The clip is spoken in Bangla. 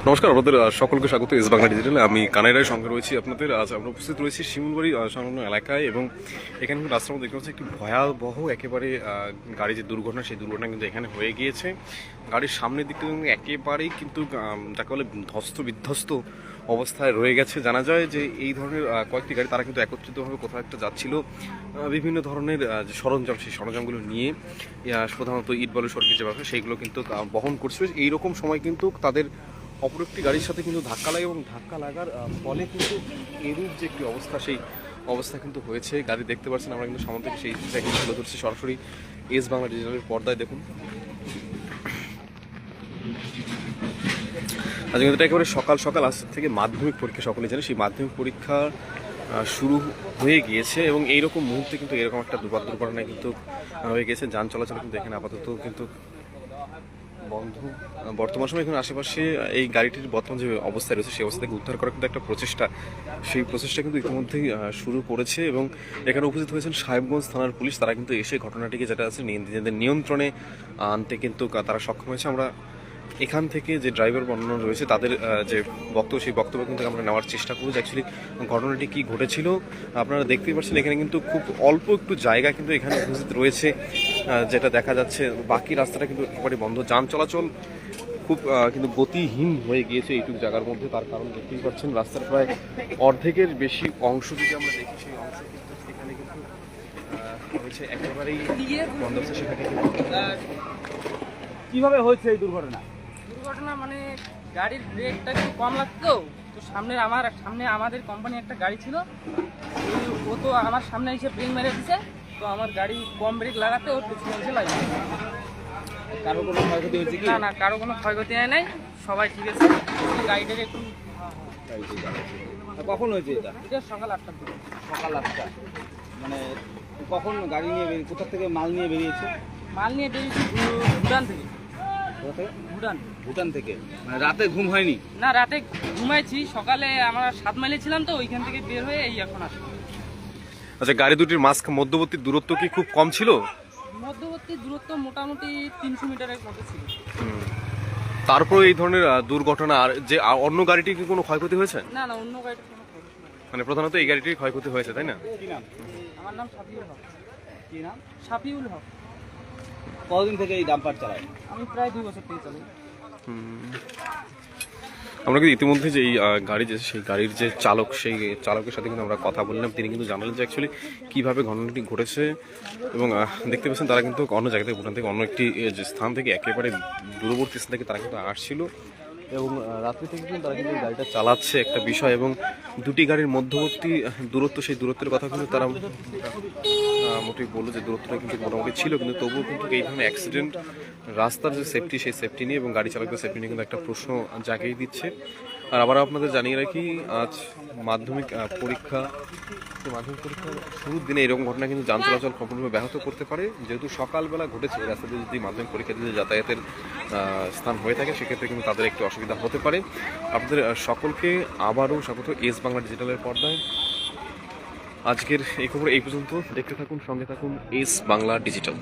নমস্কার, আপনাদের সকলকে স্বাগত এস বাংলা ডিজিটালে। আমি কানাই রায়ের সঙ্গে রয়েছি আপনাদের। আজ আমরা উপস্থিত রয়েছি শিমুলবাড়ি সংলগ্ন এলাকায়, এবং এখানে কিন্তু রাস্তার মধ্যে দেখতে পাচ্ছি একটি ভয়াবহ একেবারে গাড়ি যে দুর্ঘটনা, সেই দুর্ঘটনা কিন্তু এখানে হয়ে গিয়েছে। গাড়ির সামনের দিকটা কিন্তু একেবারেই কিন্তু যাকে বলে ধ্বস্ত বিধ্বস্ত অবস্থায় রয়ে গেছে। জানা যায় যে এই ধরনের কয়েকটি গাড়ি তারা কিন্তু একত্রিতভাবে কোথাও একটা যাচ্ছিল বিভিন্ন ধরনের যে সরঞ্জাম, সেই সরঞ্জামগুলো নিয়ে প্রধানত ইট বালু সড়কি যে ব্যবসা সেইগুলো কিন্তু বহন করছে। এইরকম সময় কিন্তু তাদের অপর একটি গাড়ির সাথে কিন্তু ধাক্কা লাগে, এবং ধাক্কা লাগার ফলে কিন্তু এরূপ যে একটি অবস্থা, সেই অবস্থা কিন্তু হয়েছে। গাড়ি দেখতে পাচ্ছেন আমরা কিন্তু সামনে থেকে সেই জায়গায় তুলে ধরছি সরাসরি এস বাংলা ডিজিটালের পর্দায়। দেখুন, আজ কিন্তু একেবারে সকাল সকাল আজ থেকে মাধ্যমিক পরীক্ষা, সকলে জানে সেই মাধ্যমিক পরীক্ষা শুরু হয়ে গিয়েছে, এবং এইরকম মুহূর্তে কিন্তু এরকম একটা দুর্ঘটনায় কিন্তু হয়ে গেছে। যান চলাচল কিন্তু এখানে আপাতত কিন্তু বন্ধ। বর্তমান সময় এখন আশেপাশে এই গাড়িটির বর্তমান যে অবস্থায় রয়েছে সেই অবস্থা থেকে উদ্ধার করার কিন্তু একটা প্রচেষ্টা, সেই প্রচেষ্টা কিন্তু ইতিমধ্যেই শুরু করেছে, এবং এখানে উপস্থিত হয়েছেন সাহেবগঞ্জ থানার পুলিশ। তারা কিন্তু এসে ঘটনাটিকে যেটা আছে নিজেদের নিয়ন্ত্রণে আনতে কিন্তু তারা সক্ষম হয়েছে। আমরা এখান থেকে যে ড্রাইভার বর্ণনা রয়েছে তাদের যে বক্তব্য, সেই বক্তব্য কিন্তু আমরা নেওয়ার চেষ্টা করব যে অ্যাকচুয়ালি ঘটনাটি কী ঘটেছিল। আপনারা দেখতেই পাচ্ছেন এখানে কিন্তু খুব অল্প একটু জায়গা কিন্তু এখানে উপস্থিত রয়েছে, যেটা দেখা যাচ্ছে। বাকি রাস্তাটা কিন্তু একেবারে বন্ধ, যান চলাচল খুব কিন্তু গতিহীন হয়ে গিয়েছে এইটুকু জায়গার মধ্যে। তার কারণ দেখতেই পাচ্ছেন রাস্তার প্রায় অর্ধেকের বেশি অংশ যদি আমরা দেখি, সেই অংশ কিন্তু এখানে কিন্তু হয়েছে একেবারেই বন্ধ হচ্ছে। সেখানে কিন্তু কিভাবে হয়েছে এই দুর্ঘটনা? মানে গাড়ির ব্রেকটা একটু কম লাগতো, তো সামনে আমাদের কোম্পানি একটা গাড়ি ছিল, ও তো আমার সামনে এসে ব্রেক মেরে দিছে, তো আমার গাড়ি কম ব্রেক লাগাতে ওর পিছনে এসে লাগে। কারো কোনো ক্ষয়ক্ষতি হয়েছে কি? না, কারো কোনো ক্ষয়ক্ষতি হয় নাই, সবাই ঠিক আছে। গাড়িটাকে একটু কখন হয়েছে এটা? এটা সকাল 8টার দিকে। সকাল 8টা। মানে কখন গাড়ি নিয়ে কোথা থেকে মাল নিয়ে বেরিয়েছে? মাল নিয়ে বেরিয়েছি ভুটান থেকে। ভুটান থেকে। মানে রাতে ঘুম হয়নি? না, রাতে ঘুমাইছি, সকালে আমরা 7 মাইলে ছিলাম, তো ওইখান থেকে বের হয়ে এই এখন আসলাম। আচ্ছা, গাড়ি দুটির মধ্যবর্তী দূরত্ব কি খুব কম ছিল? মধ্যবর্তী দূরত্ব মোটামুটি 300 মিটারের মতো ছিল। তারপর এই ধরনের দুর্ঘটনা, আর যে অন্য গাড়িটির কি কোনো ক্ষয়ক্ষতি হয়েছে? না, অন্য গাড়ির কোনো ক্ষয়ক্ষতি হয়নি। মানে প্রধানত এই গাড়িটির ক্ষয়ক্ষতি হয়েছে, তাই না? কি নাম? আমার নাম শাফিউল হক। কি নাম? শাফিউল হক। কতদিন থেকে এই ডাম্পার চালায়? আমি প্রায় 2 বছর থেকে চালাই। আমরা কিন্তু ইতিমধ্যে যে এই গাড়ি যে সেই গাড়ির যে চালক, সেই চালকের সাথে কিন্তু আমরা কথা বললাম। তিনি কিন্তু জানালেন যে অ্যাকচুয়ালি কীভাবে ঘটনাটি ঘটেছে, এবং দেখতে পাচ্ছেন তারা কিন্তু অন্য জায়গা থেকে, ভুটান থেকে অন্য একটি যে স্থান থেকে, একেবারে দূরবর্তী স্থান থেকে তারা কিন্তু আসছিল, এবং রাত্রি থেকে কিন্তু তারা কিন্তু গাড়িটা চালাচ্ছে একটা বিষয়। এবং দুটি গাড়ির মধ্যবর্তী দূরত্ব, সেই দূরত্বের কথা কিন্তু তারা মোটেই বললো যে দূরত্বটা কিন্তু মোটামুটি ছিল, কিন্তু তবুও কিন্তু এই ধরনের অ্যাক্সিডেন্ট, রাস্তার যে সেফটি, সেই সেফটি নিয়ে এবং গাড়ি চালকদের সেফটি নিয়ে কিন্তু একটা প্রশ্ন জাগিয়ে দিচ্ছে। আর আবার আপনাদের জানিয়ে রাখি, আজ মাধ্যমিক পরীক্ষার শুরুর দিনে এরকম ঘটনা কিন্তু যান চলাচল সম্পূর্ণভাবে ব্যাহত করতে পারে। যেহেতু সকালবেলা ঘটেছে, এই রাস্তাতে যদি মাধ্যমিক পরীক্ষা দিতে যাতায়াতের স্থান হয়ে থাকে, সেক্ষেত্রে কিন্তু তাদের একটু অসুবিধা হতে পারে। আপনাদের সকলকে আবারও স্বাগত এস বাংলা ডিজিটালের পর্দায়। আজকের এই খবর এই পর্যন্ত। দেখতে থাকুন, সঙ্গে থাকুন এস বাংলা ডিজিটাল।